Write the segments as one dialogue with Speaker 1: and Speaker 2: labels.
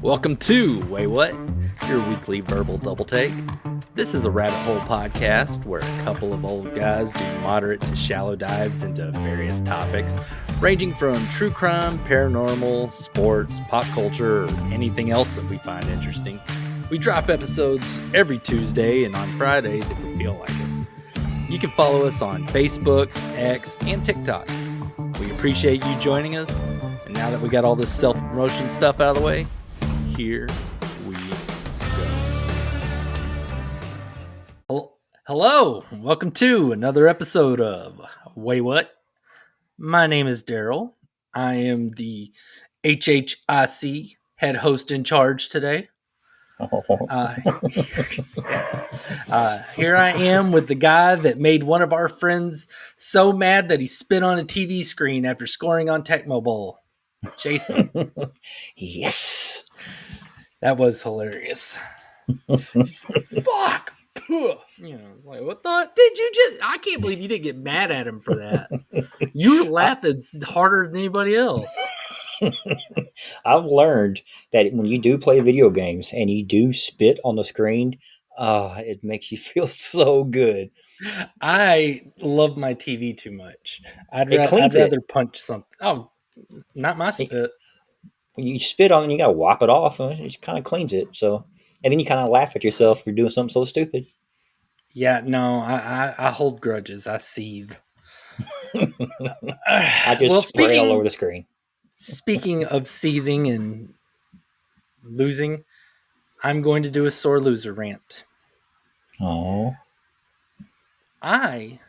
Speaker 1: Welcome to Waywut, your weekly verbal double take. This is a rabbit hole podcast where a couple of old guys do moderate to shallow dives into various topics, ranging from true crime, paranormal, sports, pop culture, or anything else that we find interesting. We drop episodes every Tuesday and on Fridays if we feel like it. You can follow us on Facebook, X, and TikTok. We appreciate you joining us. And now that we got all this self-promotion stuff out of the way, here we go. Hello, welcome to another episode of Waywut. My name is Darrell. I am the HHIC head host in charge today. Here I am with the guy that made one of our friends so mad that he spit on a TV screen after scoring on Tecmo Bowl. Jason.
Speaker 2: Yes.
Speaker 1: That was hilarious. Fuck! You know, it's like, what the? Did you just? I can't believe you didn't get mad at him for that. You were laughing harder than anybody else.
Speaker 2: I've learned that when you do play video games and you do spit on the screen, it makes you feel so good.
Speaker 1: I love my TV too much. I'd
Speaker 2: cleans
Speaker 1: rather punch something. Oh, not my spit.
Speaker 2: When you spit on it, you gotta wipe it off, and it just kind of cleans it. So, and then you kind of laugh at yourself for doing something so stupid.
Speaker 1: Yeah, no, I hold grudges. I seethe.
Speaker 2: I just spray all over the screen.
Speaker 1: Speaking of seething and losing, I'm going to do a sore loser rant.
Speaker 2: Oh.
Speaker 1: I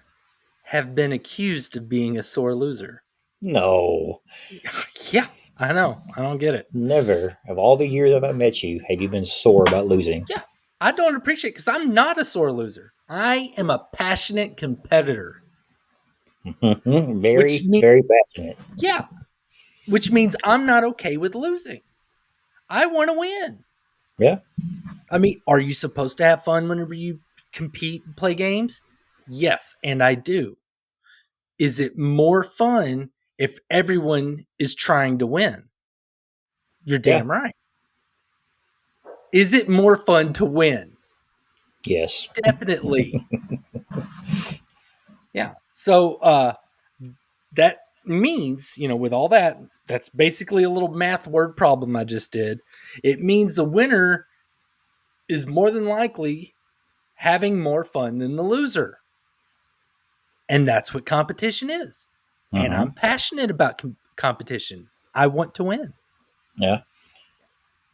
Speaker 1: have been accused of being a sore loser.
Speaker 2: No.
Speaker 1: Yeah, I know. I don't get it.
Speaker 2: Never. Of all the years that I've met you, have you been sore about losing?
Speaker 1: Yeah, I don't appreciate it because I'm not a sore loser. I am a passionate competitor.
Speaker 2: Very passionate.
Speaker 1: Yeah, which means I'm not okay with losing. I want to win.
Speaker 2: Yeah.
Speaker 1: I mean, are you supposed to have fun whenever you compete and play games? Yes, and I do. Is it more fun if everyone is trying to win? You're damn right. Is it more fun to win?
Speaker 2: Yes.
Speaker 1: Definitely. Yeah. So that means, with all that, that's basically a little math word problem I just did. It means the winner is more than likely having more fun than the loser. And that's what competition is. Mm-hmm. And I'm passionate about competition. I want to win.
Speaker 2: Yeah.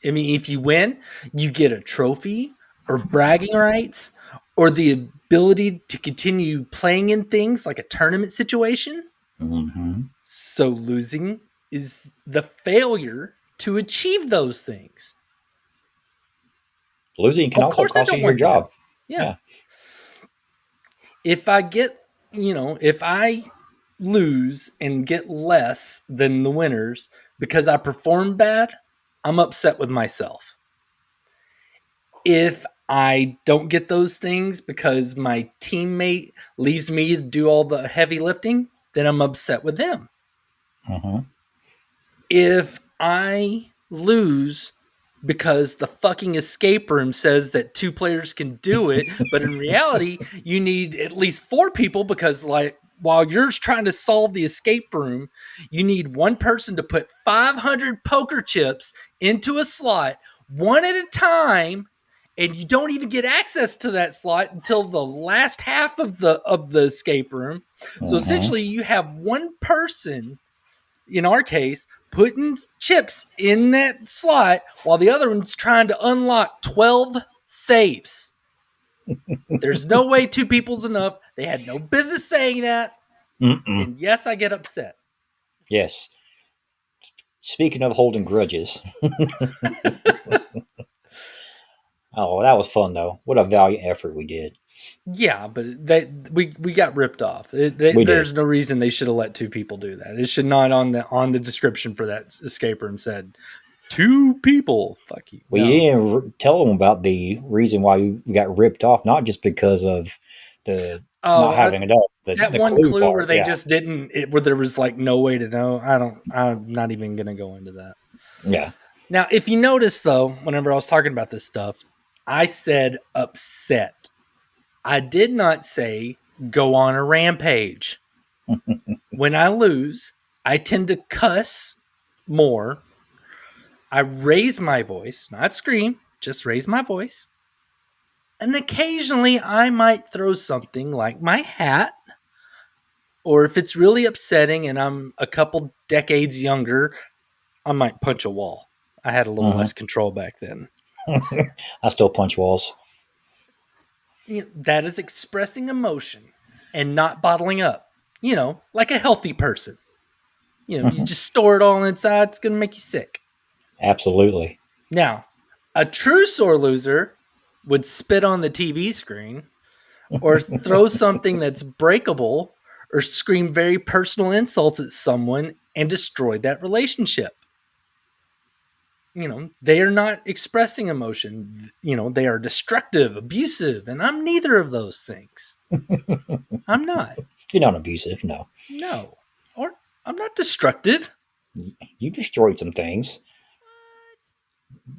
Speaker 1: I mean, if you win, you get a trophy or bragging rights or the ability to continue playing in things like a tournament situation.
Speaker 2: Mm-hmm.
Speaker 1: So losing is the failure to achieve those things.
Speaker 2: Losing can also cost you your job.
Speaker 1: Yeah. If I lose and get less than the winners because I performed bad, I'm upset with myself. If I don't get those things because my teammate leaves me to do all the heavy lifting, then I'm upset with them.
Speaker 2: Mm-hmm.
Speaker 1: If I lose because the fucking escape room says that 2 players can do it, but in reality, you need at least 4 people because, while you're trying to solve the escape room, you need one person to put 500 poker chips into a slot, one at a time, and you don't even get access to that slot until the last half of the escape room. Mm-hmm. So essentially, you have one person, in our case, putting chips in that slot while the other one's trying to unlock 12 safes. There's no way 2 people's enough. They had no business saying that.
Speaker 2: Mm-mm.
Speaker 1: And yes, I get upset.
Speaker 2: Yes. Speaking of holding grudges. Oh, that was fun, though. What a valiant effort we did.
Speaker 1: Yeah, but we got ripped off. There's no reason they should have let 2 people do that. It should not on the description for that escape room said 2 people. Fuck you.
Speaker 2: Well, you didn't tell them about the reason why you got ripped off, not just because of the not having enough.
Speaker 1: That one clue where they just didn't, where there was no way to know. I'm not even going to go into that.
Speaker 2: Yeah.
Speaker 1: Now, if you notice though, whenever I was talking about this stuff, I said upset. I did not say go on a rampage. When I lose, I tend to cuss more. I raise my voice, not scream, just raise my voice. And occasionally I might throw something like my hat, or if it's really upsetting and I'm a couple decades younger, I might punch a wall. I had a little
Speaker 2: Hmm.
Speaker 1: less control back then.
Speaker 2: I still punch walls.
Speaker 1: That is expressing emotion and not bottling up. Like a healthy person. You
Speaker 2: Hmm.
Speaker 1: just store it all inside, it's going to make you sick.
Speaker 2: Absolutely.
Speaker 1: Now, a true sore loser would spit on the TV screen or throw something that's breakable or scream very personal insults at someone and destroy that relationship. They are not expressing emotion. They are destructive, abusive, and I'm neither of those things. I'm not.
Speaker 2: You're not abusive, no.
Speaker 1: No. Or I'm not destructive.
Speaker 2: You destroyed some things.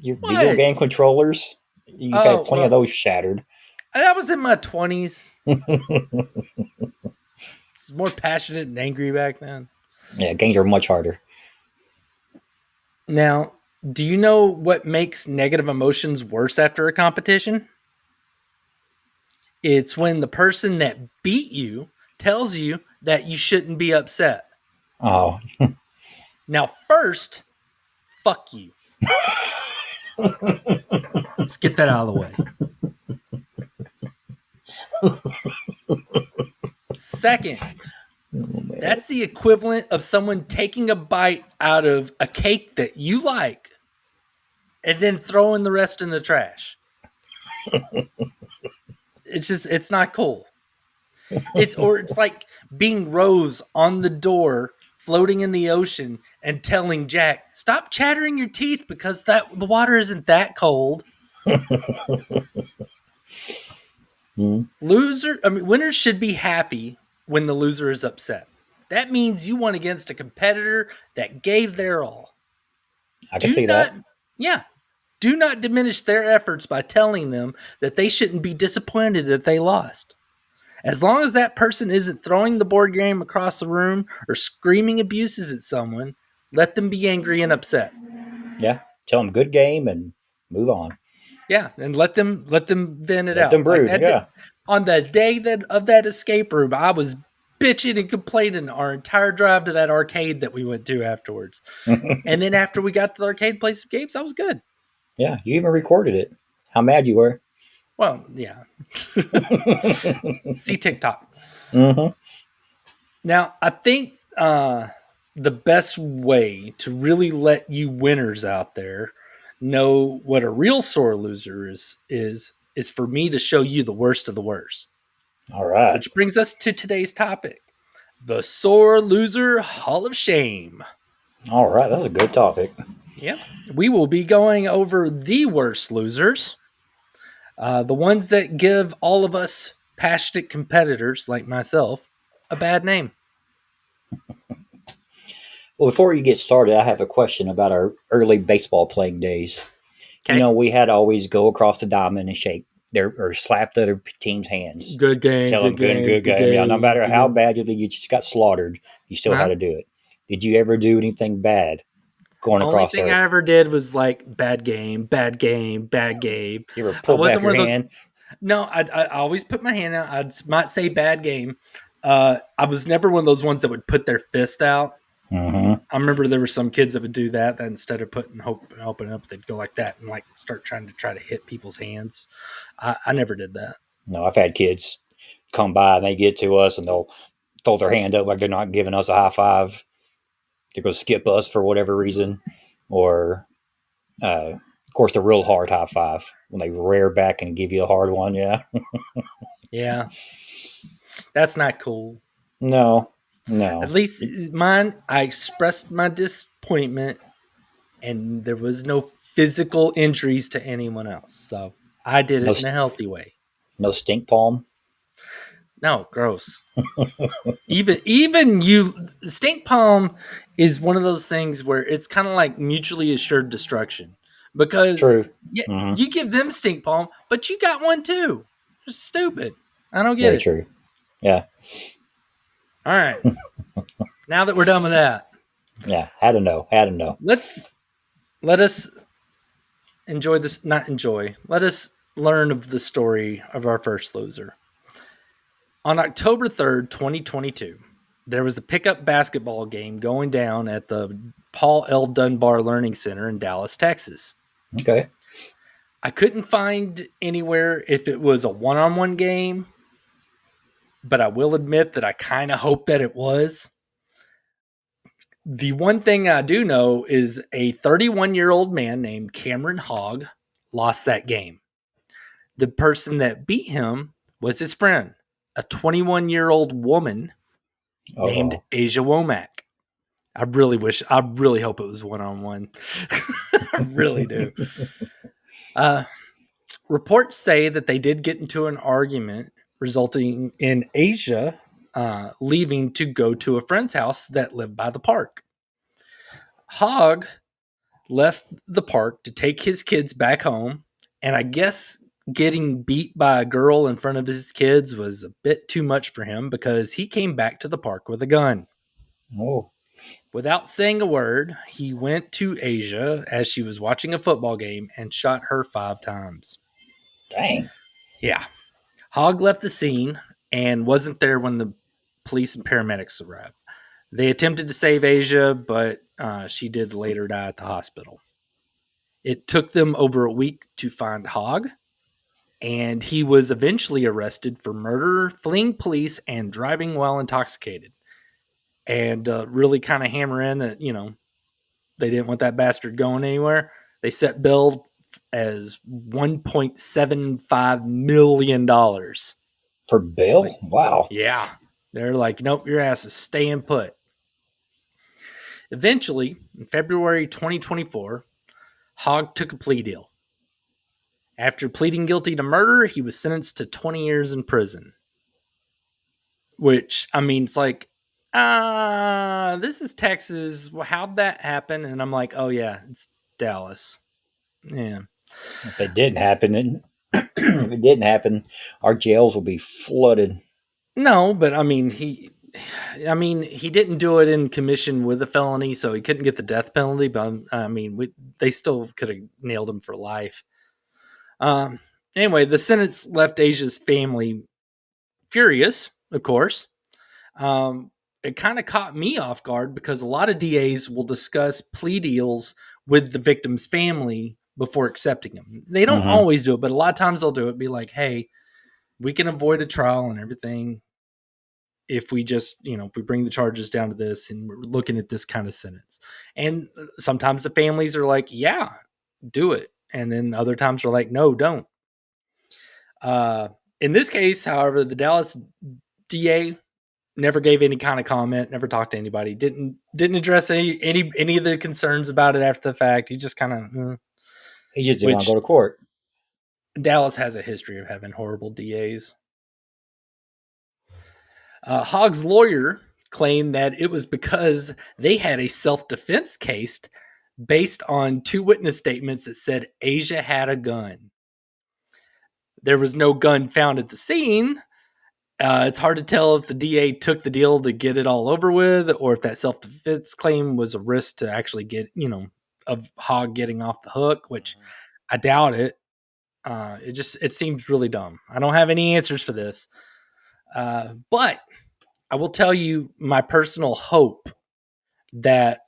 Speaker 2: Your video
Speaker 1: What?
Speaker 2: game controllers, you've had
Speaker 1: Oh,
Speaker 2: plenty of
Speaker 1: well,
Speaker 2: those shattered.
Speaker 1: I was in my 20s. I was more passionate and angry back then.
Speaker 2: Yeah, games are much harder.
Speaker 1: Now, do you know what makes negative emotions worse after a competition? It's when the person that beat you tells you that you shouldn't be upset.
Speaker 2: Oh,
Speaker 1: Now, first, fuck you. Let's get that out of the way. Second,
Speaker 2: man.
Speaker 1: that's the equivalent of someone taking a bite out of a cake that you like and then throwing the rest in the trash. It's not cool. It's like being Rose on the door floating in the ocean and telling Jack, "Stop chattering your teeth because the water isn't that cold."
Speaker 2: Mm.
Speaker 1: Winners should be happy when the loser is upset. That means you won against a competitor that gave their all.
Speaker 2: I can
Speaker 1: Do
Speaker 2: see
Speaker 1: not
Speaker 2: that.
Speaker 1: Yeah, do not diminish their efforts by telling them that they shouldn't be disappointed that they lost. As long as that person isn't throwing the board game across the room or screaming abuses at someone, let them be angry and upset.
Speaker 2: Yeah, tell them good game and move on.
Speaker 1: Yeah, and let them vent it
Speaker 2: Let
Speaker 1: out.
Speaker 2: them
Speaker 1: Like
Speaker 2: brood.
Speaker 1: that
Speaker 2: Yeah.
Speaker 1: on the day of that escape room, I was bitching and complaining our entire drive to that arcade that we went to afterwards. And then after we got to the arcade place of games, I was good.
Speaker 2: Yeah, you even recorded it. How mad you were.
Speaker 1: Well, yeah. See TikTok.
Speaker 2: Hmm.
Speaker 1: Now, I think the best way to really let you winners out there know what a real sore loser is for me to show you the worst of the worst.
Speaker 2: All right.
Speaker 1: Which brings us to today's topic, the Sore Loser Hall of Shame.
Speaker 2: All right. That's a good topic.
Speaker 1: Yep. We will be going over the worst losers, the ones that give all of us passionate competitors like myself a bad name.
Speaker 2: Well, before you get started, I have a question about our early baseball playing days.
Speaker 1: Okay.
Speaker 2: We had to always go across the diamond and shake their or slap the other team's hands.
Speaker 1: Good game,
Speaker 2: Tell them
Speaker 1: good
Speaker 2: good and
Speaker 1: game,
Speaker 2: good
Speaker 1: good
Speaker 2: game. Yeah, no
Speaker 1: game,
Speaker 2: matter
Speaker 1: good
Speaker 2: how
Speaker 1: game.
Speaker 2: bad you just got slaughtered, you still had
Speaker 1: Huh?
Speaker 2: to do it. Did you ever do anything bad going
Speaker 1: Only
Speaker 2: across
Speaker 1: thing
Speaker 2: there?
Speaker 1: I ever did was like bad game, bad game, bad game.
Speaker 2: You ever
Speaker 1: I
Speaker 2: pull back
Speaker 1: wasn't one
Speaker 2: your
Speaker 1: of those.
Speaker 2: hand?
Speaker 1: No, I always put my hand out. Might say bad game. I was never one of those ones that would put their fist out.
Speaker 2: Mm-hmm.
Speaker 1: I remember there were some kids that would do that instead of putting open up, they'd go like that and like start trying to hit people's hands. I never did that.
Speaker 2: No, I've had kids come by and they get to us and they'll throw their hand up like they're not giving us a high five. They're going to skip us for whatever reason, or of course the real hard high five when they rear back and give you a hard one. Yeah.
Speaker 1: Yeah, that's not cool.
Speaker 2: No,
Speaker 1: At
Speaker 2: no.
Speaker 1: least mine, I expressed my disappointment and there was no physical injuries to anyone else. So I did
Speaker 2: No,
Speaker 1: it in a healthy way.
Speaker 2: no stink palm.
Speaker 1: No, gross. Even you, stink palm is one of those things where it's kind of like mutually assured destruction because
Speaker 2: True.
Speaker 1: yeah,
Speaker 2: Hmm.
Speaker 1: you give them stink palm, but you got one too. It's stupid. I don't get
Speaker 2: Very
Speaker 1: it.
Speaker 2: true. Yeah.
Speaker 1: All right, now that we're done with that,
Speaker 2: Yeah. Had to know. Had to know.
Speaker 1: let's let us enjoy this. Not enjoy. Let us learn of the story of our first loser. On October 3rd, 2022, there was a pickup basketball game going down at the Paul L. Dunbar Learning Center in Dallas, Texas.
Speaker 2: Okay.
Speaker 1: I couldn't find anywhere if it was a one on one game, but I will admit that I kind of hope that it was. The one thing I do know is a 31-year-old man named Cameron Hogg lost that game. The person that beat him was his friend, a 21-year-old woman named
Speaker 2: Oh.
Speaker 1: Asia Womack. I really hope it was one on one. I really do. Uh, Reports say that they did get into an argument, resulting in Asia leaving to go to a friend's house that lived by the park. Hogg left the park to take his kids back home, and I guess getting beat by a girl in front of his kids was a bit too much for him because he came back to the park with a gun.
Speaker 2: Oh.
Speaker 1: Without saying a word, he went to Asia as she was watching a football game and shot her 5 times.
Speaker 2: Dang.
Speaker 1: Yeah. Hogg left the scene and wasn't there when the police and paramedics arrived. They attempted to save Asia, but she did later die at the hospital. It took them over a week to find Hogg, and he was eventually arrested for murder, fleeing police, and driving while intoxicated. And really kind of hammer in that, they didn't want that bastard going anywhere. They set bail as $1.75 million.
Speaker 2: For
Speaker 1: It's like,
Speaker 2: Bill? Wow.
Speaker 1: yeah. They're like, nope, your ass is staying put. Eventually, in February 2024, Hogg took a plea deal. After pleading guilty to murder, he was sentenced to 20 years in prison. Which, I mean, it's like, this is Texas. How'd that happen? And I'm like, oh, yeah, it's Dallas. Yeah.
Speaker 2: If it didn't happen, if it didn't happen, our jails will be flooded.
Speaker 1: No, but he didn't do it in commission with a felony, so he couldn't get the death penalty. But they still could have nailed him for life. Um, anyway, the sentence left Asia's family furious, of course. It kind of caught me off guard because a lot of DAs will discuss plea deals with the victim's family before accepting them. They don't
Speaker 2: Hmm.
Speaker 1: always do it, but a lot of times they'll do it. Be like, hey, we can avoid a trial and everything if we just, if we bring the charges down to this and we're looking at this kind of sentence. And sometimes the families are like, yeah, do it. And then other times they're like, no, don't. Uh, in this case, however, the Dallas DA never gave any kind of comment, never talked to anybody, didn't address any of the concerns about it after the fact. He just kind of,
Speaker 2: He just didn't want to go
Speaker 1: which
Speaker 2: to court.
Speaker 1: Dallas has a history of having horrible DAs. Hogg's lawyer claimed that it was because they had a self defense case based on two witness statements that said Asia had a gun. There was no gun found at the scene. It's hard to tell if the DA took the deal to get it all over with, or if that self defense claim was a risk to actually get, of Hogg getting off the hook, which I doubt it. It seems really dumb. I don't have any answers for this, but I will tell you my personal hope that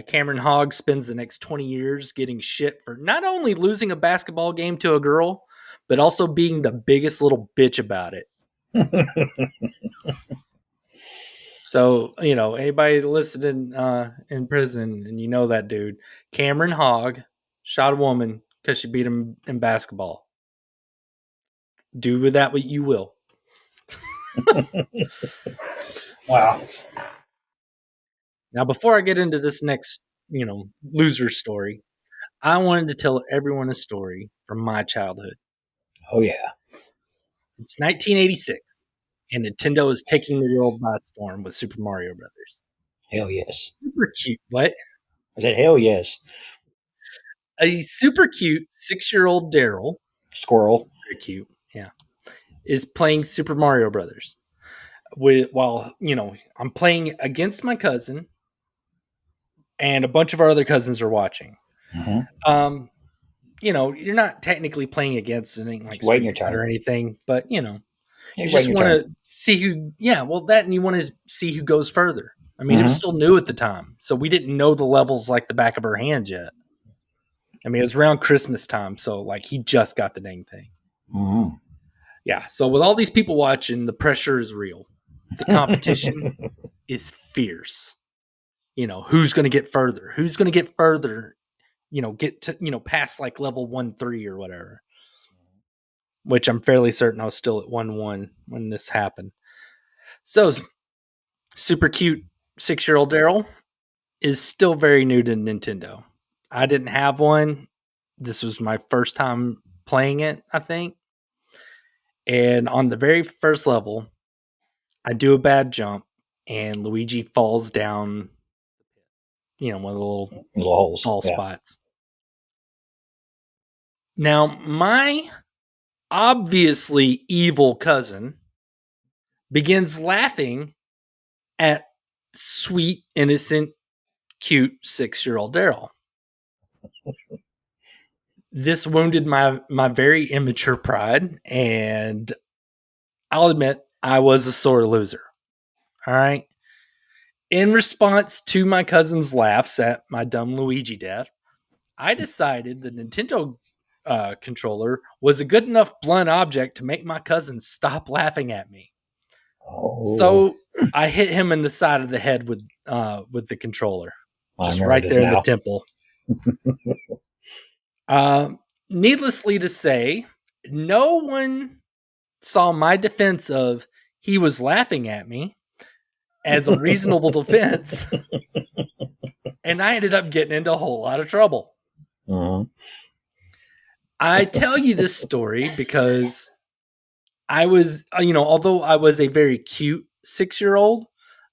Speaker 1: Cameron Hogg spends the next 20 years getting shit for not only losing a basketball game to a girl, but also being the biggest little bitch about it. So, anybody listening in prison and you know that dude, Cameron Hogg shot a woman because she beat him in basketball. Do with that what you will.
Speaker 2: Wow.
Speaker 1: Now, before I get into this next, loser story, I wanted to tell everyone a story from my childhood.
Speaker 2: Oh yeah.
Speaker 1: It's 1986, and Nintendo is taking the world by storm with Super Mario Brothers.
Speaker 2: Hell yes.
Speaker 1: Super cute. What?
Speaker 2: I said, hell yes.
Speaker 1: A super cute 6-year-old Darrell,
Speaker 2: Squirrel.
Speaker 1: very cute, yeah, is playing Super Mario Brothers. While I'm playing against my cousin, and a bunch of our other cousins are watching.
Speaker 2: Mm-hmm.
Speaker 1: Um, you're not technically playing against anything like
Speaker 2: Just waiting
Speaker 1: Street
Speaker 2: your
Speaker 1: Fighter
Speaker 2: turn.
Speaker 1: or anything, but
Speaker 2: You're
Speaker 1: you
Speaker 2: waiting
Speaker 1: just
Speaker 2: your
Speaker 1: want
Speaker 2: turn.
Speaker 1: to see who. Yeah, well, that and you want to see who goes further. I mean, it was
Speaker 2: Mm-hmm.
Speaker 1: still new at the time, so we didn't know the levels like the back of our hands yet. I mean, it was around Christmas time, so like he just got the dang thing.
Speaker 2: Mm-hmm.
Speaker 1: Yeah, so with all these people watching, the pressure is real. The competition is fierce. Who's going to get further? Who's going to get further? Get to past like level 1-3 or whatever. Which I'm fairly certain I was still at 1-1 when this happened. So super cute 6-year-old Darrell is still very new to Nintendo. I didn't have one. This was my first time playing it, I think. And on the very first level, I do a bad jump and Luigi falls down, one of the little
Speaker 2: Little holes.
Speaker 1: fall
Speaker 2: Yeah.
Speaker 1: spots. Now, my obviously evil cousin begins laughing at sweet, innocent, cute 6-year-old Darrell. This wounded my very immature pride, and I'll admit I was a sore loser. All right. In response to my cousin's laughs at my dumb Luigi death, I decided the Nintendo controller was a good enough blunt object to make my cousin stop laughing at me.
Speaker 2: Oh,
Speaker 1: So I hit him in the side of the head with the controller,
Speaker 2: I
Speaker 1: just
Speaker 2: remember
Speaker 1: right
Speaker 2: this
Speaker 1: there in the
Speaker 2: now.
Speaker 1: temple. Uh, Needlessly to say, no one saw my defense of he was laughing at me as a reasonable defense, and I ended up getting into a whole lot of trouble.
Speaker 2: Mm-hmm.
Speaker 1: I tell you this story because I was, although I was a very cute 6-year-old,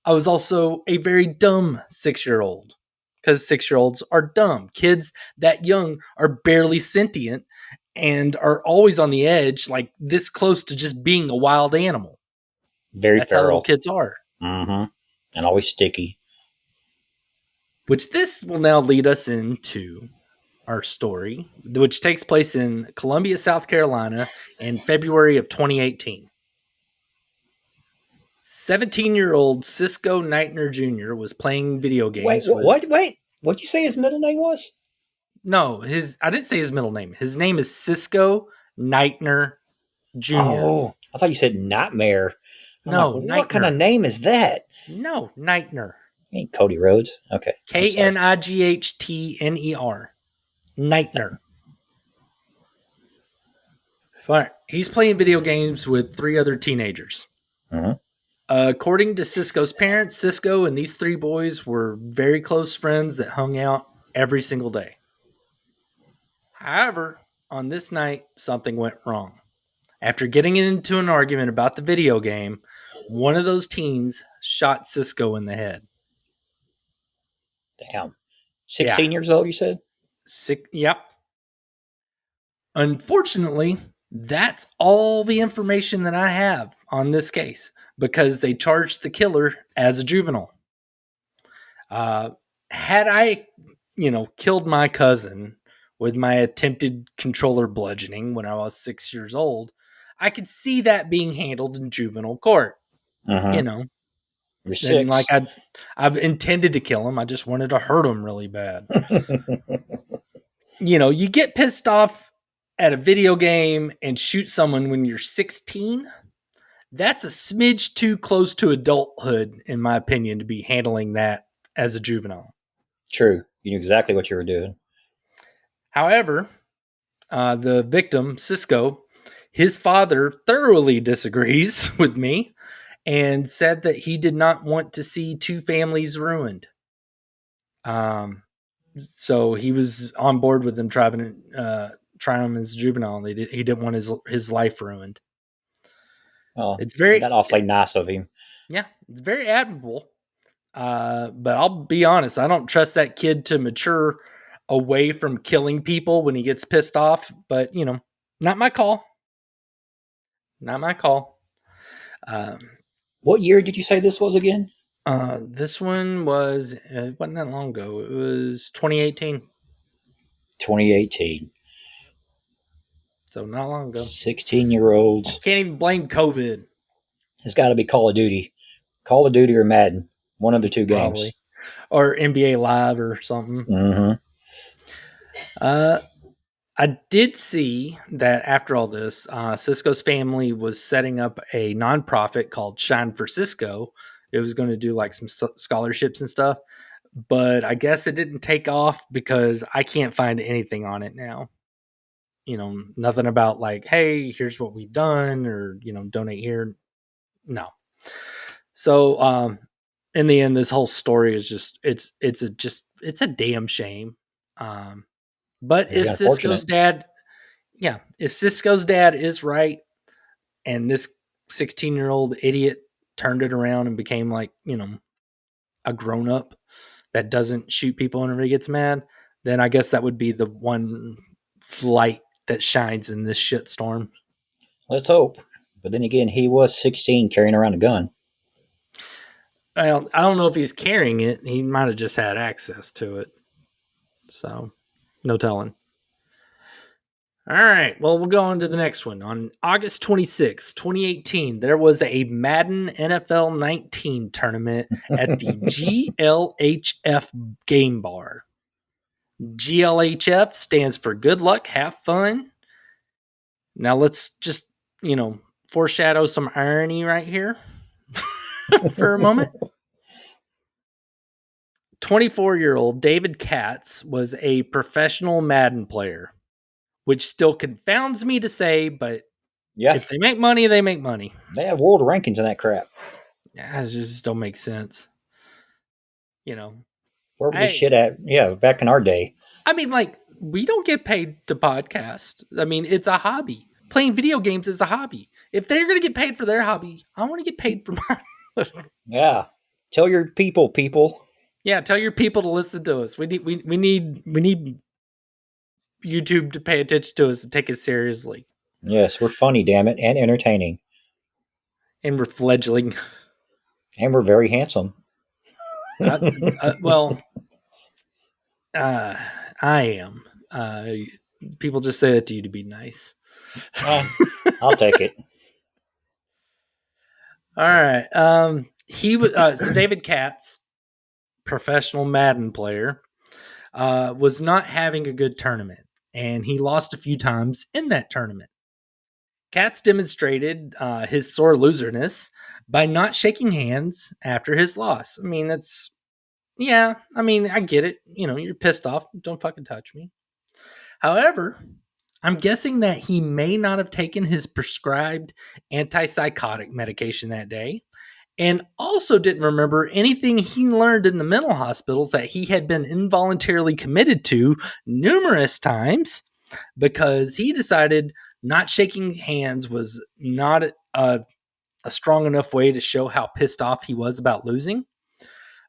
Speaker 1: I was also a very dumb 6-year-old because 6-year-olds are dumb. Kids that young are barely sentient and are always on the edge, like this close to just being a wild animal.
Speaker 2: Very
Speaker 1: That's how little
Speaker 2: feral.
Speaker 1: kids are.
Speaker 2: Mm-hmm. And always sticky.
Speaker 1: Which this will now lead us into our story, which takes place in Columbia, South Carolina in February of 2018. 17-year-old Cisco Neitner Jr. was playing video
Speaker 2: Wait,
Speaker 1: games
Speaker 2: what?
Speaker 1: with.
Speaker 2: What? Wait, what'd you say his middle name was?
Speaker 1: No, I didn't say his middle name. His name is Cisco Neitner Jr.
Speaker 2: Oh, I thought you said Nightmare. I'm like,
Speaker 1: No,
Speaker 2: what kind of
Speaker 1: Neitner.
Speaker 2: name is that?
Speaker 1: No, Neitner.
Speaker 2: Ain't Cody Rhodes? Okay, I'm sorry.
Speaker 1: Knightner. Neitner. Fine. He's playing video games with 3 other teenagers.
Speaker 2: Mm-hmm.
Speaker 1: According to Cisco's parents, Cisco and these 3 boys were very close friends that hung out every single day. However, on this night, something went wrong. After getting into an argument about the video game, one of those teens shot Cisco in the head.
Speaker 2: Damn.
Speaker 1: Yeah.
Speaker 2: 16 years old, you said?
Speaker 1: Sick. Yep. Unfortunately, that's all the information that I have on this case because they charged the killer as a juvenile. Had I, killed my cousin with my attempted controller bludgeoning when I was 6 years old, I could see that being handled in juvenile court. You
Speaker 2: Mm-hmm.
Speaker 1: know,
Speaker 2: You're
Speaker 1: and like
Speaker 2: 6.
Speaker 1: I've intended to kill him. I just wanted to hurt him really bad. You get pissed off at a video game and shoot someone when you're 16. That's a smidge too close to adulthood, in my opinion, to be handling that as a juvenile.
Speaker 2: True. You knew exactly what you were doing.
Speaker 1: However, the victim, Cisco, his father thoroughly disagrees with me and said that he did not want to see 2 families ruined. So he was on board with them trying him as a juvenile. He didn't want his life ruined.
Speaker 2: Oh,
Speaker 1: It's very
Speaker 2: that awfully nice of him.
Speaker 1: Yeah, it's very admirable But I'll be honest, I don't trust that kid to mature away from killing people when he gets pissed off. But not my call. Not my call. Um,
Speaker 2: What year did you say this was again?
Speaker 1: this one was wasn't that long ago. It was 2018,
Speaker 2: 2018.
Speaker 1: so not long ago.
Speaker 2: 16-year-olds.
Speaker 1: Can't even blame COVID.
Speaker 2: It's got to be Call of Duty. Call of Duty or Madden. One of the two games.
Speaker 1: Probably, or NBA Live or something.
Speaker 2: Mm-hmm.
Speaker 1: Uh, I did see that after all this, Cisco's family was setting up a nonprofit called Shine for Cisco. It was going to do like some scholarships and stuff, but I guess it didn't take off because I can't find anything on it now. Nothing about like, hey, here's what we've done, or donate here. No. So, in the end, this whole story is it's a damn shame. Um, but
Speaker 2: Very unfortunate.
Speaker 1: if Cisco's dad is right, and this 16-year-old idiot turned it around and became like a grown up that doesn't shoot people whenever he gets mad, then I guess that would be the one light that shines in this shitstorm.
Speaker 2: Let's hope. But then again, he was 16 carrying around a gun.
Speaker 1: Well, I don't know if he's carrying it. He might have just had access to it. So, no telling. All right. Well, we'll go on to the next one. On August 26, 2018, there was a Madden NFL 19 tournament at the GLHF Game Bar. GLHF stands for Good Luck, Have Fun. Now, let's just, foreshadow some irony right here for a moment. 24-year-old David Katz was a professional Madden player, which still confounds me to say, but
Speaker 2: Yeah.
Speaker 1: if they make money, they make money.
Speaker 2: They have world rankings in that crap.
Speaker 1: Yeah, it just don't make sense.
Speaker 2: Where was this
Speaker 1: I
Speaker 2: shit at? Yeah, back in our day.
Speaker 1: I mean, like, we don't get paid to podcast. I mean, it's a hobby. Playing video games is a hobby. If they're gonna get paid for their hobby, I want to get paid for mine.
Speaker 2: Yeah. Tell your people.
Speaker 1: Yeah, tell your people to listen to us. We need YouTube to pay attention to us and take us seriously.
Speaker 2: Yes, we're funny, damn it, and entertaining.
Speaker 1: And we're fledgling.
Speaker 2: And we're very handsome.
Speaker 1: Well, I am. People just say that to you to be nice.
Speaker 2: I'll take it.
Speaker 1: All right. He was so David Katz, professional Madden player, was not having a good tournament, and he lost a few times in that tournament. Katz demonstrated his sore loserness by not shaking hands after his loss. I mean, I get it. You're pissed off. Don't fucking touch me. However, I'm guessing that he may not have taken his prescribed antipsychotic medication that day, and also didn't remember anything he learned in the mental hospitals that he had been involuntarily committed to numerous times, because he decided not shaking hands was not a strong enough way to show how pissed off he was about losing.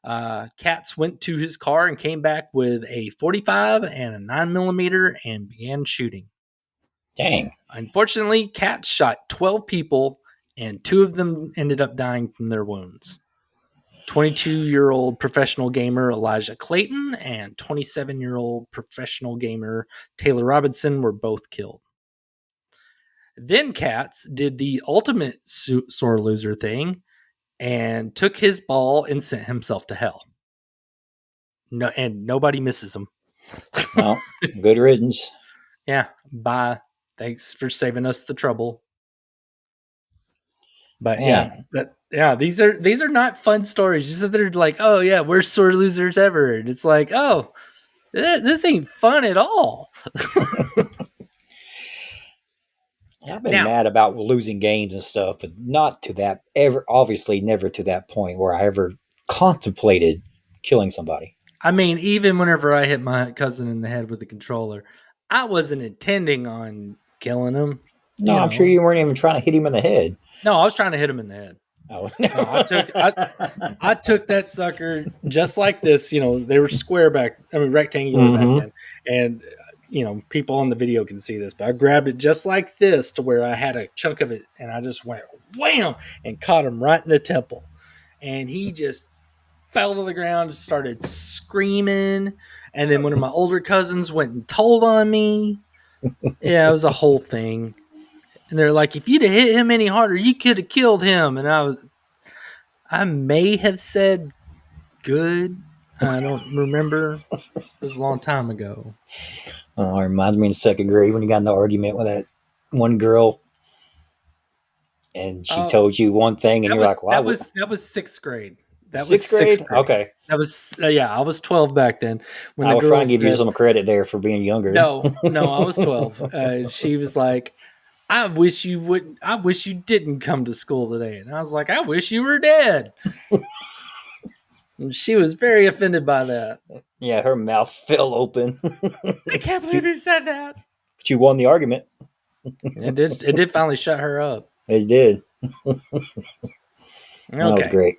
Speaker 1: Katz went to his car and came back with a 45 and a 9mm and began shooting.
Speaker 2: Dang.
Speaker 1: Unfortunately, Katz shot 12 people, and 2 of them ended up dying from their wounds. 22-year-old professional gamer Elijah Clayton and 27-year-old professional gamer Taylor Robinson were both killed. Then Katz did the ultimate sore loser thing and took his ball and sent himself to hell. No, and nobody misses him.
Speaker 2: Well, good riddance.
Speaker 1: Yeah, bye. Thanks for saving us the trouble. But
Speaker 2: Man.
Speaker 1: these are not fun stories. Just that they're like, oh yeah, we're sore losers ever. And it's like, oh, this ain't fun at all.
Speaker 2: I've been
Speaker 1: Now,
Speaker 2: mad about losing games and stuff, but not to that ever. Obviously, never to that point where I ever contemplated killing somebody.
Speaker 1: I mean, even whenever I hit my cousin in the head with the controller, I wasn't intending on killing him.
Speaker 2: No, I'm sure you weren't even trying to hit him in the head.
Speaker 1: No, I was trying to hit him in the head.
Speaker 2: Oh.
Speaker 1: No, I took that sucker just like this. They were rectangular back
Speaker 2: Mm-hmm.
Speaker 1: then, and people on the video can see this, but I grabbed it just like this to where I had a chunk of it, and I just went wham and caught him right in the temple, and he just fell to the ground, started screaming, and then one of my older cousins went and told on me. Yeah, it was a whole thing. And they're like, if you'd have hit him any harder, you could have killed him. And I may have said good. I don't remember. It was a long time ago.
Speaker 2: Oh, it reminds me in second grade when you got in the argument with that one girl, and she
Speaker 1: Oh,
Speaker 2: told you one thing, and
Speaker 1: that
Speaker 2: you're like,
Speaker 1: was
Speaker 2: "Well,
Speaker 1: that was that was sixth grade. That was
Speaker 2: sixth
Speaker 1: sixth
Speaker 2: grade?
Speaker 1: grade.
Speaker 2: Okay."
Speaker 1: That was yeah. I was 12 back then when
Speaker 2: I
Speaker 1: the
Speaker 2: was trying
Speaker 1: girl
Speaker 2: to give you
Speaker 1: said
Speaker 2: some credit there for being younger.
Speaker 1: no. I was 12. She was like, I wish you wouldn't. I wish you didn't come to school today. And I was like, I wish you were dead. And she was very offended by that.
Speaker 2: Yeah, her mouth fell open.
Speaker 1: I can't believe
Speaker 2: you,
Speaker 1: he said that.
Speaker 2: but you won the argument.
Speaker 1: It did. It did finally shut her up.
Speaker 2: It did. That was
Speaker 1: Okay.
Speaker 2: great.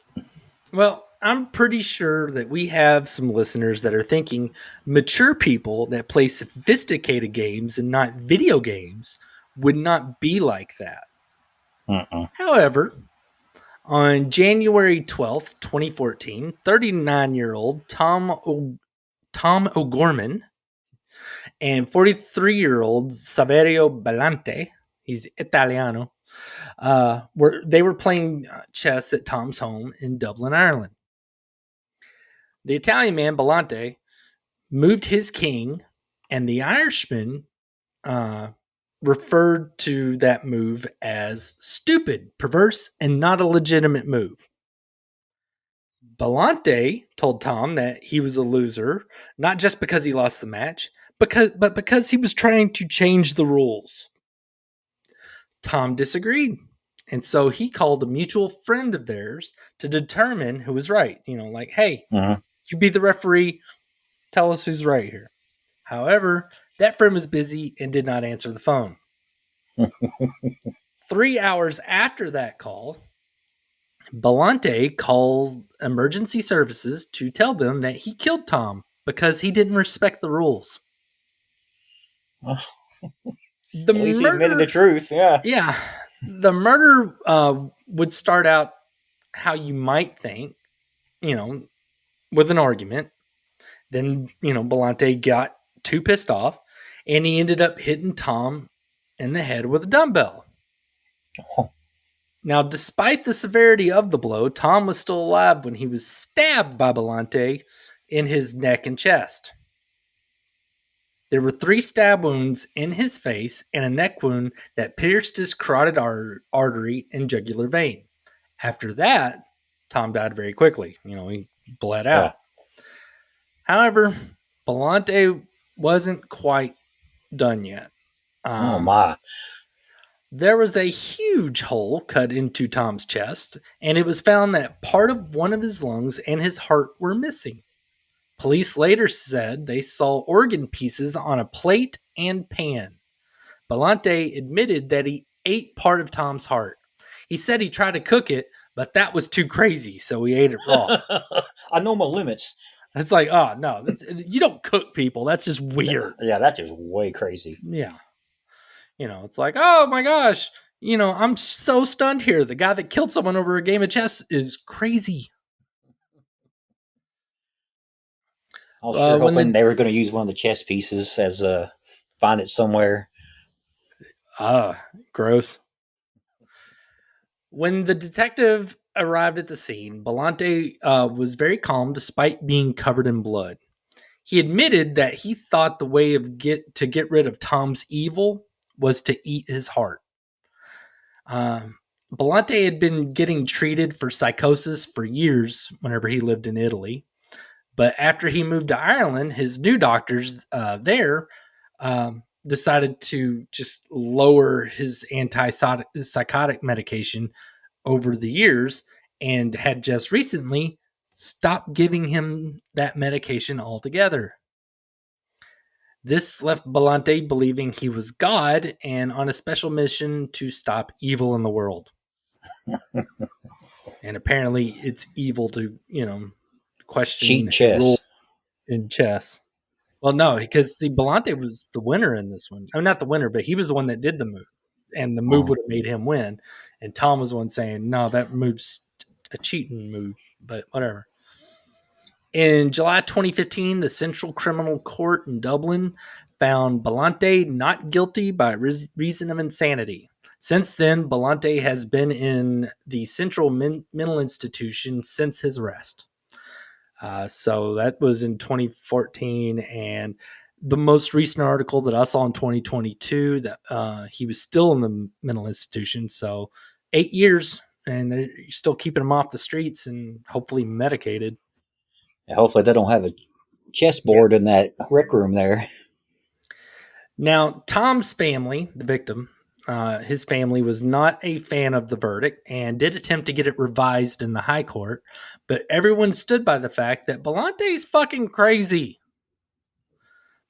Speaker 1: Well, I'm pretty sure that we have some listeners that are thinking mature people that play sophisticated games and not video games would not be like that.
Speaker 2: Mm-mm.
Speaker 1: However, on January 12th, 2014, 39-year-old Tom O'Gorman and 43-year-old Saverio Bellante, he's Italiano, were playing chess at Tom's home in Dublin, Ireland. The Italian man Bellante moved his king, and the Irishman uh, referred to that move as stupid, perverse, and not a legitimate move. Bellante told Tom that he was a loser, not just because he lost the match, but because he was trying to change the rules. Tom disagreed. And so he called a mutual friend of theirs to determine who was right. Like, hey,
Speaker 2: Mm-hmm.
Speaker 1: you be the referee, tell us who's right here. However, that friend was busy and did not answer the phone. 3 hours after that call, Bellante called emergency services to tell them that he killed Tom because he didn't respect the rules.
Speaker 2: Well,
Speaker 1: The
Speaker 2: at least he admitted the
Speaker 1: murder,
Speaker 2: truth. Yeah.
Speaker 1: yeah, the murder would start out how you might think, you know, with an argument. Then, Bellante got too pissed off and he ended up hitting Tom in the head with a dumbbell.
Speaker 2: Oh.
Speaker 1: Now, despite the severity of the blow, Tom was still alive when he was stabbed by Bellante in his neck and chest. There were 3 stab wounds in his face and a neck wound that pierced his carotid artery and jugular vein. After that, Tom died very quickly. He bled
Speaker 2: Yeah.
Speaker 1: out. However, Bellante wasn't quite done yet.
Speaker 2: Oh my.
Speaker 1: There was a huge hole cut into Tom's chest, and it was found that part of one of his lungs and his heart were missing. Police later said they saw organ pieces on a plate and pan. Bellante admitted that he ate part of Tom's heart. He said he tried to cook it, but that was too crazy, so he ate it raw.
Speaker 2: I know my limits.
Speaker 1: It's like, oh no, you don't cook people. That's just weird.
Speaker 2: Yeah, that's just way crazy.
Speaker 1: Yeah. It's like, oh my gosh, I'm so stunned here. The guy that killed someone over a game of chess is crazy.
Speaker 2: I was sure
Speaker 1: When
Speaker 2: hoping
Speaker 1: the
Speaker 2: they were going to use one of the chess pieces as find it somewhere.
Speaker 1: gross. When the detective arrived at the scene, Bellante was very calm despite being covered in blood. He admitted that he thought the way to get rid of Tom's evil was to eat his heart. Bellante had been getting treated for psychosis for years whenever he lived in Italy. But after he moved to Ireland, his new doctors there decided to just lower his antipsychotic medication over the years and had just recently stopped giving him that medication altogether. This left Bellante believing he was God and on a special mission to stop evil in the world. and apparently it's evil to
Speaker 2: Cheating
Speaker 1: question rule
Speaker 2: chess.
Speaker 1: in chess. Well, no, because see, Belante was the winner in this one. I mean, not the winner, but he was the one that did the move, and the move
Speaker 2: Uh,
Speaker 1: would have made him win. And Tom was the one saying, "No, that move's a cheating move." But whatever. In July 2015, the Central Criminal Court in Dublin found Belante not guilty by reason of insanity. Since then, Belante has been in the Central Mental Institution since his arrest. So that was in 2014, and the most recent article that I saw in 2022 that he was still in the mental institution. So 8 years, and they're still keeping him off the streets and hopefully medicated.
Speaker 2: Hopefully, they don't have a
Speaker 1: Yeah.
Speaker 2: chessboard in that rec room there.
Speaker 1: Now, Tom's family, the victim, his family was not a fan of the verdict and did attempt to get it revised in the high court, but everyone stood by the fact that Belante's fucking crazy.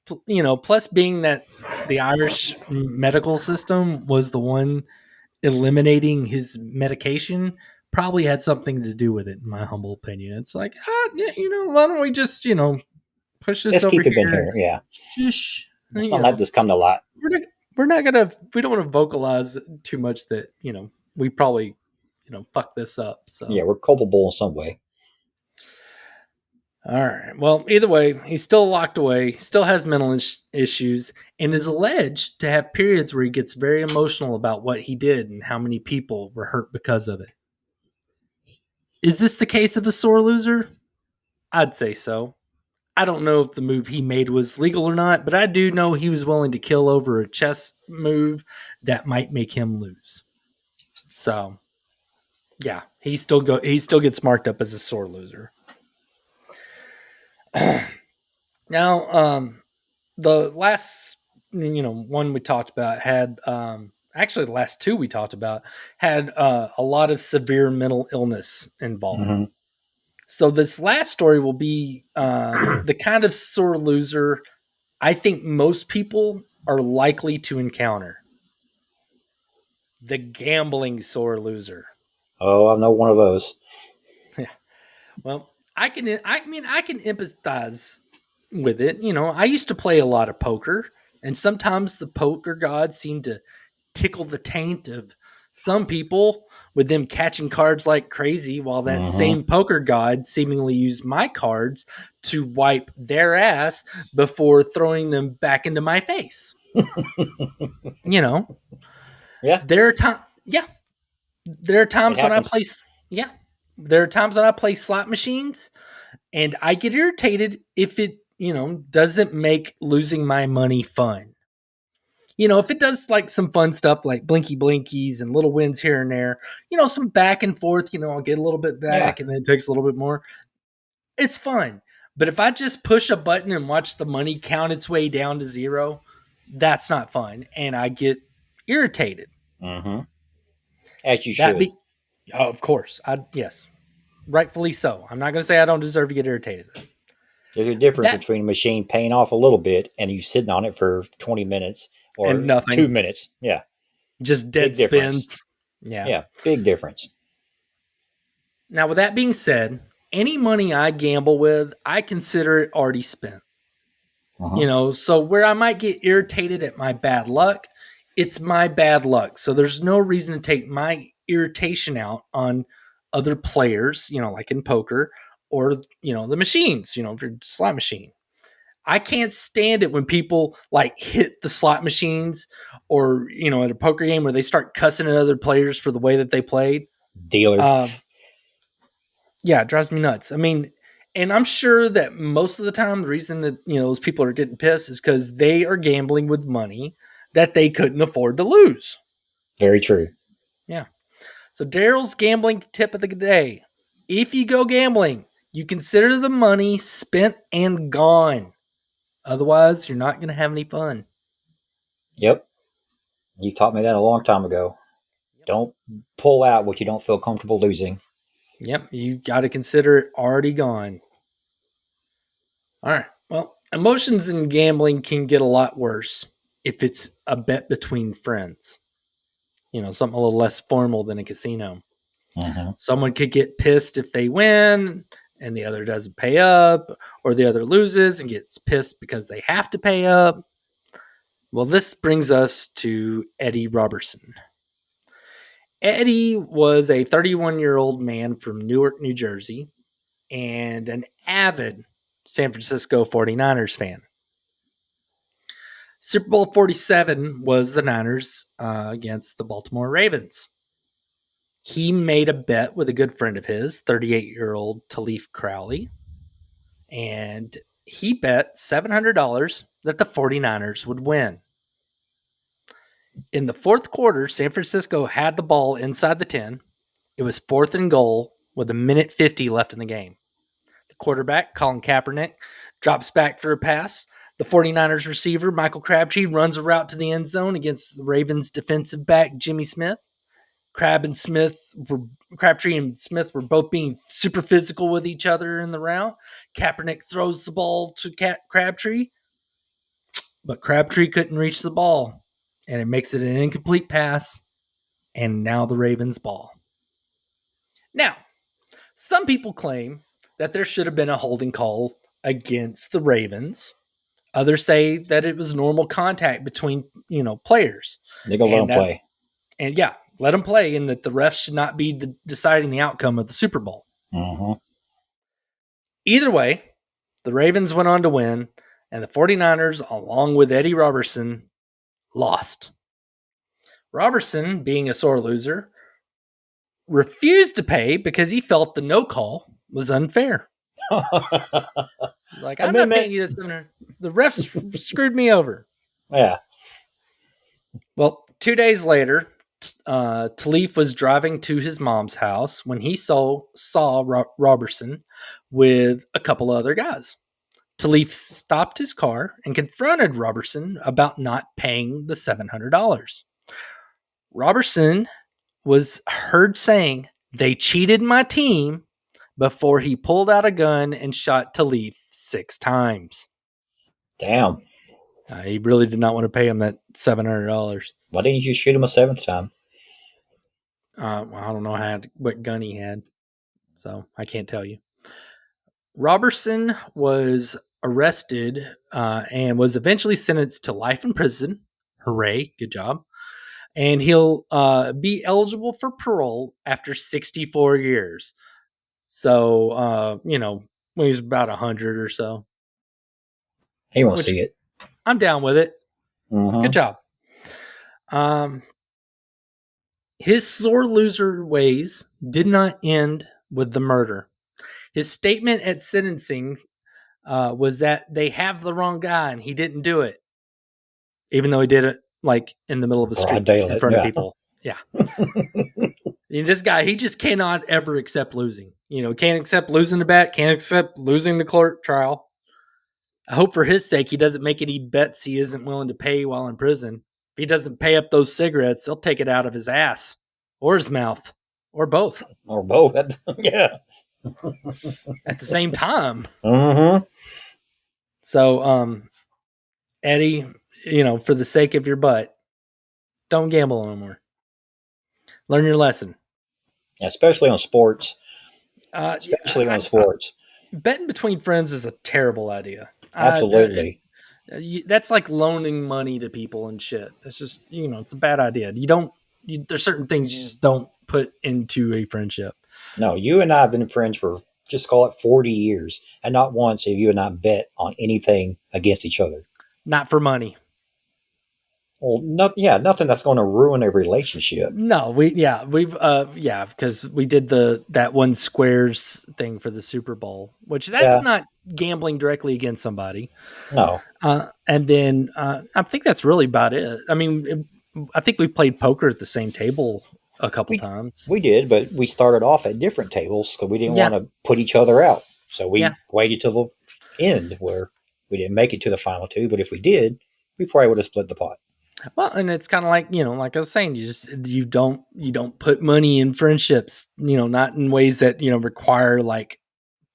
Speaker 1: Plus being that the Irish medical system was the one eliminating his medication probably had something to do with it, in my humble opinion. It's like, yeah, why don't we just, push this
Speaker 2: Let's
Speaker 1: over
Speaker 2: keep him in
Speaker 1: here and
Speaker 2: here. Yeah.
Speaker 1: shush,
Speaker 2: Let's not let this come to light.
Speaker 1: we're not, we're not gonna, we don't want to vocalize too much that, we probably, fuck this up.
Speaker 2: Yeah,
Speaker 1: So,
Speaker 2: we're culpable in some way.
Speaker 1: all right. Well, either way, he's still locked away, still has mental issues, and is alleged to have periods where he gets very emotional about what he did and how many people were hurt because of it. Is this the case of a sore loser? I'd say so. I don't know if the move he made was legal or not, but I do know he was willing to kill over a chess move that might make him lose. So, yeah, he still gets marked up as a sore loser. Now, the last one we talked about had actually the last two we talked about had a lot of severe mental illness involved.
Speaker 2: Hmm.
Speaker 1: So this last story will be the kind of sore loser I think most people are likely to encounter: the gambling sore loser.
Speaker 2: Oh, I'm not one of those.
Speaker 1: Well, I can empathize with it. I used to play a lot of poker, and sometimes the poker gods seem to tickle the taint of some people with them catching cards like crazy, while that
Speaker 2: Hmm.
Speaker 1: same poker god seemingly used my cards to wipe their ass before throwing them back into my face. You know,
Speaker 2: Yeah,
Speaker 1: there are times, yeah, there are
Speaker 2: it
Speaker 1: times when I
Speaker 2: happens.
Speaker 1: play, yeah, there are times when I play slot machines and I get irritated if it, doesn't make losing my money fun. If it does like some fun stuff like blinky blinkies and little wins here and there, some back and forth, I'll get a little bit
Speaker 2: Yeah.
Speaker 1: back and then it takes a little bit more. It's fun. But if I just push a button and watch the money count its way down to zero, that's not fun. And I get irritated.
Speaker 2: Hmm. As you
Speaker 1: That
Speaker 2: should.
Speaker 1: be, oh, of course. Yes, rightfully so. I'm not going to say I don't deserve to get irritated.
Speaker 2: There's a difference
Speaker 1: That
Speaker 2: between a machine paying off a little bit and you sitting on it for 20 minutes
Speaker 1: and
Speaker 2: or
Speaker 1: nothing,
Speaker 2: 2 minutes. Yeah.
Speaker 1: just dead
Speaker 2: Big difference.
Speaker 1: spins. Yeah.
Speaker 2: Yeah. Big difference.
Speaker 1: Now, with that being said, any money I gamble with, I consider it already spent.
Speaker 2: Uh-huh.
Speaker 1: So where I might get irritated at my bad luck, it's my bad luck. So there's no reason to take my irritation out on other players, like in poker or, the machines, if you're a slot machine. I can't stand it when people like hit the slot machines or, at a poker game where they start cussing at other players for the way that they played.
Speaker 2: Dealer.
Speaker 1: Yeah, it drives me nuts. I mean, and I'm sure that most of the time the reason that, those people are getting pissed is because they are gambling with money that they couldn't afford to lose.
Speaker 2: Very true.
Speaker 1: Yeah. So Darrell's gambling tip of the day. If you go gambling, you consider the money spent and gone. Otherwise, you're not going to have any fun.
Speaker 2: Yep. You taught me that a long time ago. Don't pull out what you don't feel comfortable losing.
Speaker 1: Yep, you got to consider it already gone. All right. Well, emotions in gambling can get a lot worse if it's a bet between friends. Something a little less formal than a casino.
Speaker 2: Mhm.
Speaker 1: Someone could get pissed if they win and the other doesn't pay up, or the other loses and gets pissed because they have to pay up. Well, this brings us to Eddie Robertson. Eddie was a 31-year-old man from Newark, New Jersey, and an avid San Francisco 49ers fan. Super Bowl 47 was the Niners against the Baltimore Ravens. He made a bet with a good friend of his, 38-year-old Talif Crowley, and he bet $700 that the 49ers would win. In the fourth quarter, San Francisco had the ball inside the 10. It was 4th and goal with a minute 50 left in the game. The quarterback, Colin Kaepernick, drops back for a pass. The 49ers receiver, Michael Crabtree, runs a route to the end zone against the Ravens defensive back, Jimmy Smith. Crabtree and Smith were both being super physical with each other in the route. Kaepernick throws the ball to Crabtree, but Crabtree couldn't reach the ball, and it makes it an incomplete pass, and now the Ravens' ball. Now, some people claim that there should have been a holding call against the Ravens. Others say that it was normal contact between, players.
Speaker 2: They go let them play.
Speaker 1: And yeah, let them play, and that the refs should not be deciding the outcome of the Super Bowl.
Speaker 2: Mm-hmm.
Speaker 1: Either way, the Ravens went on to win, and the 49ers, along with Eddie Robertson, lost. Robertson, being a sore loser, refused to pay because he felt the no call was unfair. Like, I'm not paying you this. The refs screwed me over.
Speaker 2: Yeah.
Speaker 1: Well, 2 days later, Talif was driving to his mom's house when he saw Robertson with a couple of other guys. Talif stopped his car and confronted Robertson about not paying the $700. Robertson was heard saying, "They cheated my team," before he pulled out a gun and shot Talif 6 times.
Speaker 2: Damn.
Speaker 1: He really did not want to pay him that $700.
Speaker 2: Why didn't you shoot him a 7th time?
Speaker 1: I don't know what gun he had, so I can't tell you. Robertson was arrested and was eventually sentenced to life in prison. Hooray, good job. And he'll be eligible for parole after 64 years. So, when he's about 100 or so.
Speaker 2: He won't see it.
Speaker 1: I'm down with it.
Speaker 2: Mm-hmm.
Speaker 1: Good job. His sore loser ways did not end with the murder. His statement at sentencing was that they have the wrong guy and he didn't do it, even though he did it like in the middle of the street in front of people. Yeah. This guy, he just cannot ever accept losing. Can't accept losing the bet, can't accept losing the court trial. I hope for his sake he doesn't make any bets he isn't willing to pay while in prison. If he doesn't pay up those cigarettes, they'll take it out of his ass or his mouth or both.
Speaker 2: Or both. Yeah.
Speaker 1: At the same time.
Speaker 2: Mm-hmm.
Speaker 1: So, Eddie, for the sake of your butt, don't gamble anymore. Learn your lesson.
Speaker 2: Especially on sports.
Speaker 1: On
Speaker 2: sports.
Speaker 1: Betting between friends is a terrible idea.
Speaker 2: Absolutely.
Speaker 1: That's like loaning money to people and shit. It's just, it's a bad idea. There's certain things you just don't put into a friendship.
Speaker 2: No, you and I have been friends for, just call it 40 years. And not once have you and I bet on anything against each other.
Speaker 1: Not for money.
Speaker 2: Well, nothing that's going to ruin a relationship.
Speaker 1: No, because we did that one squares thing for the Super Bowl, which that's not gambling directly against somebody.
Speaker 2: No.
Speaker 1: And then I think that's really about it. I mean, I think we played poker at the same table a couple times.
Speaker 2: We did, but we started off at different tables because we didn't want to put each other out. So we waited till the end where we didn't make it to the final 2. But if we did, we probably would have split the pot.
Speaker 1: Well, and it's kind of like, like I was saying, you don't put money in friendships, not in ways that, require like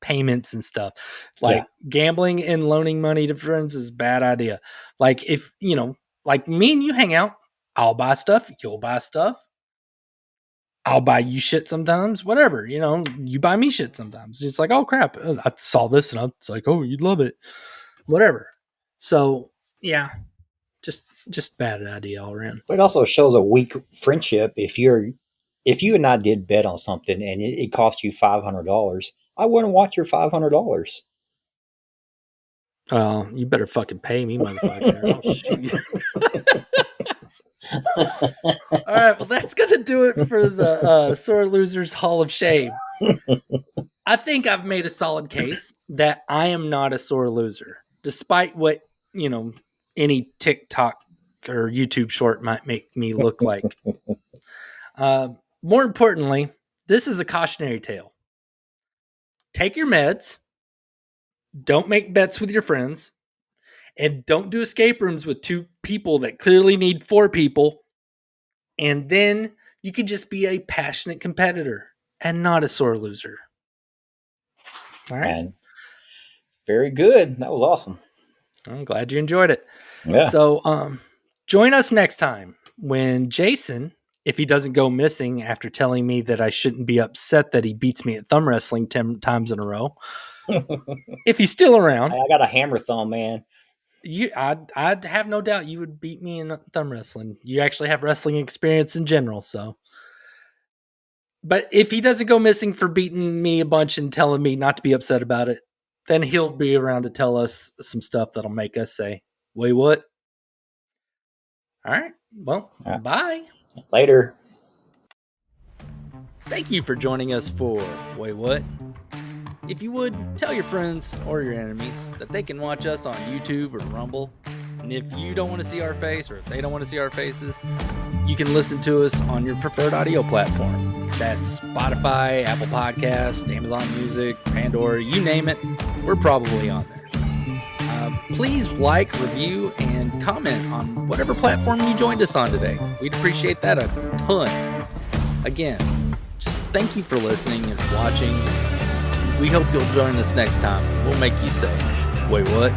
Speaker 1: payments and stuff. Like gambling and loaning money to friends is a bad idea. Like if, like me and you hang out, I'll buy stuff, you'll buy stuff. I'll buy you shit sometimes, whatever, you buy me shit sometimes. It's like, oh crap, I saw this and it's like, oh, you'd love it, whatever. So yeah, just bad idea all around.
Speaker 2: But it also shows a weak friendship if you and I did bet on something and it cost you $500. I wouldn't want your $500.
Speaker 1: You better fucking pay me, motherfucker. I'll shoot you. All right, well, that's gonna do it for the Sore Losers Hall of Shame. I think I've made a solid case that I am not a sore loser, despite what any TikTok or YouTube short might make me look like. More importantly, this is a cautionary tale. Take your meds. Don't make bets with your friends. And don't do escape rooms with 2 people that clearly need 4 people. And then you could just be a passionate competitor and not a sore loser. All right.
Speaker 2: And very good. That was awesome.
Speaker 1: I'm glad you enjoyed it.
Speaker 2: Yeah.
Speaker 1: So join us next time when Jason, if he doesn't go missing after telling me that I shouldn't be upset that he beats me at thumb wrestling 10 times in a row, if he's still around.
Speaker 2: I got a hammer thumb, man.
Speaker 1: I'd have no doubt you would beat me in thumb wrestling. You actually have wrestling experience in general, so. But if he doesn't go missing for beating me a bunch and telling me not to be upset about it, then he'll be around to tell us some stuff that'll make us say, Waywut. All right. Well, bye.
Speaker 2: Later.
Speaker 1: Thank you for joining us for Waywut. If you would, tell your friends or your enemies that they can watch us on YouTube or Rumble. And if you don't want to see our face, or if they don't want to see our faces, you can listen to us on your preferred audio platform. That's Spotify, Apple Podcasts, Amazon Music, Pandora, you name it, we're probably on there. Please like, review, and comment on whatever platform you joined us on today. We'd appreciate that a ton. Again, just thank you for listening and watching. We hope you'll join us next time. We'll make you say, wait, what?